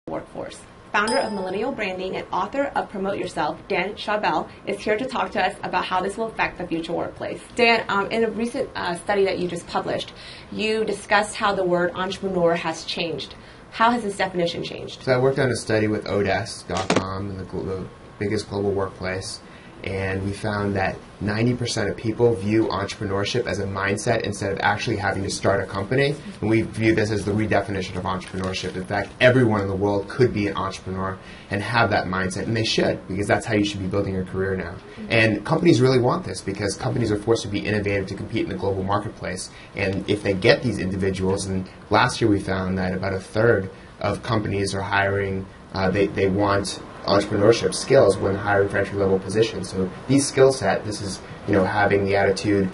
workforce. Founder of Millennial Branding and author of Promote Yourself, Dan Schawbel, is here to talk to us about how this will affect the future workplace. Dan, in a recent study that you just published, you discussed how the word entrepreneur has changed. How has this definition changed? So I worked on a study with Odesk.com, the biggest global workplace, and we found that 90% of people view entrepreneurship as a mindset instead of actually having to start a company. And we view this as the redefinition of entrepreneurship. In fact, everyone in the world could be an entrepreneur and have that mindset, and they should, because that's how you should be building your career now. And companies really want this because companies are forced to be innovative to compete in the global marketplace. And if they get these individuals, and last year we found that about a third of companies are hiring, they want entrepreneurship skills when hiring for entry-level positions. So these skill set, this is having the attitude,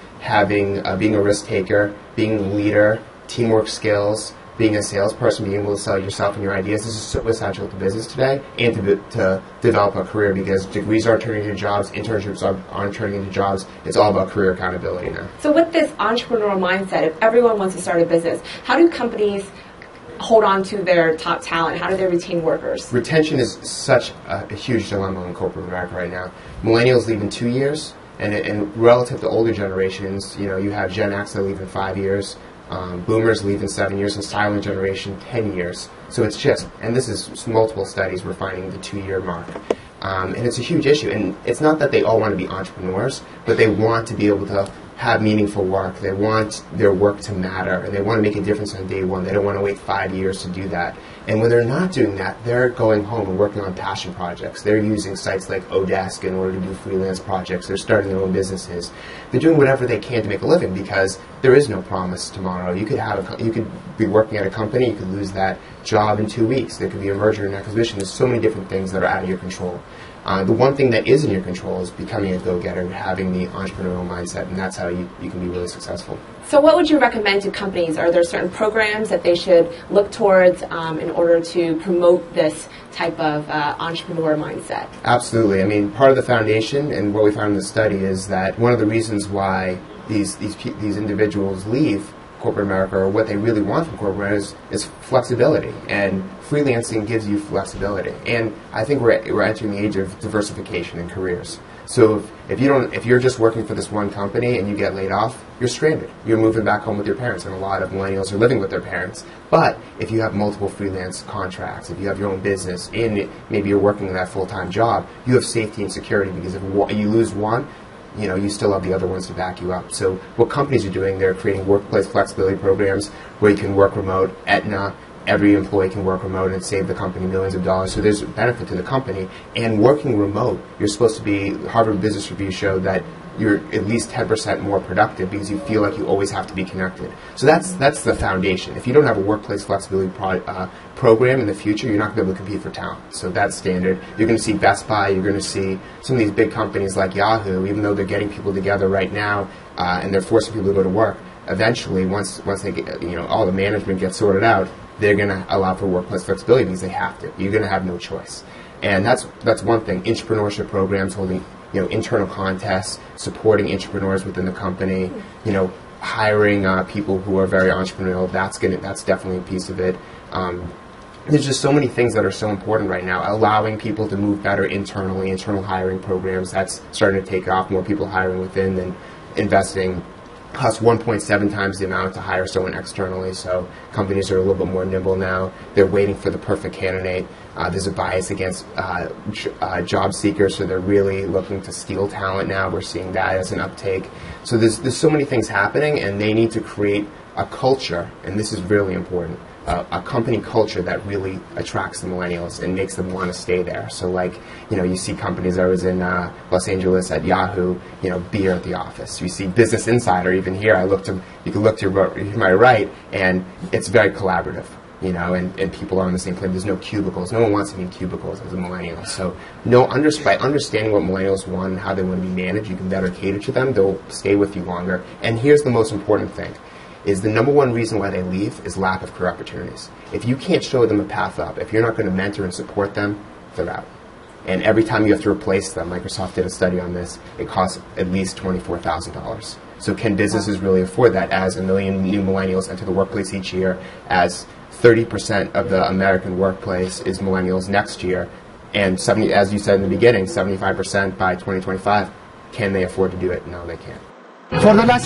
being a risk taker, being a leader, teamwork skills, being a salesperson, being able to sell yourself and your ideas. This is so essential to business today and to develop a career, because degrees aren't turning into jobs, internships aren't turning into jobs. It's all about career accountability now. So with this entrepreneurial mindset, if everyone wants to start a business, how do companies hold on to their top talent? How do they retain workers? Retention is such a huge dilemma in corporate America right now. Millennials leave in 2 years, and relative to older generations, you have Gen X that leave in 5 years, Boomers leave in 7 years, and silent generation 10 years. So it's just, and this is multiple studies, we're finding the 2-year mark. And it's a huge issue. And it's not that they all want to be entrepreneurs, but they want to be able to have meaningful work. They want their work to matter, and they want to make a difference on day one. They don't want to wait 5 years to do that. And when they're not doing that, they're going home and working on passion projects. They're using sites like Odesk in order to do freelance projects. They're starting their own businesses. They're doing whatever they can to make a living, because there is no promise tomorrow. You could be working at a company, you could lose that job in 2 weeks. There could be a merger and acquisition. There's so many different things that are out of your control. The one thing that is in your control is becoming a go-getter, having the entrepreneurial mindset, and that's how you can be really successful. So what would you recommend to companies? Are there certain programs that they should look towards in order to promote this type of entrepreneur mindset? Absolutely. I mean, part of the foundation, and what we found in the study, is that one of the reasons why these individuals leave corporate America, or what they really want from corporate America, is flexibility, and freelancing gives you flexibility. And I think we're entering the age of diversification in careers. So if you're just working for this one company and you get laid off, you're stranded. You're moving back home with your parents, and a lot of millennials are living with their parents. But if you have multiple freelance contracts, if you have your own business, and maybe you're working that full-time job, you have safety and security, because if you lose one, you still have the other ones to back you up. So what companies are doing, they're creating workplace flexibility programs where you can work remote. Aetna, every employee can work remote and save the company millions of dollars. So there's a benefit to the company. And working remote, you're supposed to be, Harvard Business Review showed that you're at least 10% more productive because you feel like you always have to be connected. So that's the foundation. If you don't have a workplace flexibility program in the future, you're not going to be able to compete for talent. So that's standard. You're going to see Best Buy, you're going to see some of these big companies like Yahoo, even though they're getting people together right now and they're forcing people to go to work, eventually once they get, all the management gets sorted out, they're going to allow for workplace flexibility because they have to. You're going to have no choice. And that's one thing. Entrepreneurship programs, holding internal contests, supporting entrepreneurs within the company, hiring people who are very entrepreneurial. That's definitely a piece of it. There's just so many things that are so important right now. Allowing people to move better internally, internal hiring programs, that's starting to take off. More people hiring within than investing. Costs 1.7 times the amount to hire someone externally, so companies are a little bit more nimble now. They're waiting for the perfect candidate. There's a bias against job seekers, so they're really looking to steal talent now. We're seeing that as an uptake. So there's so many things happening, and they need to create a culture, and this is really important, a company culture that really attracts the millennials and makes them want to stay there. So you see companies. I was in Los Angeles at Yahoo, beer at the office. You see Business Insider even here. You can look to my right, and it's very collaborative, and people are on the same plane. There's no cubicles. No one wants to be in cubicles as a millennial. So by understanding what millennials want and how they want to be managed, you can better cater to them. They'll stay with you longer. And here's the most important thing. Is the number one reason why they leave is lack of career opportunities. If you can't show them a path up, if you're not going to mentor and support them, they're out. And every time you have to replace them, Microsoft did a study on this, it costs at least $24,000. So can businesses really afford that as 1 million new millennials enter the workplace each year, as 30% of the American workplace is millennials next year, and 70, as you said in the beginning, 75% by 2025. Can they afford to do it? No, they can't. For the last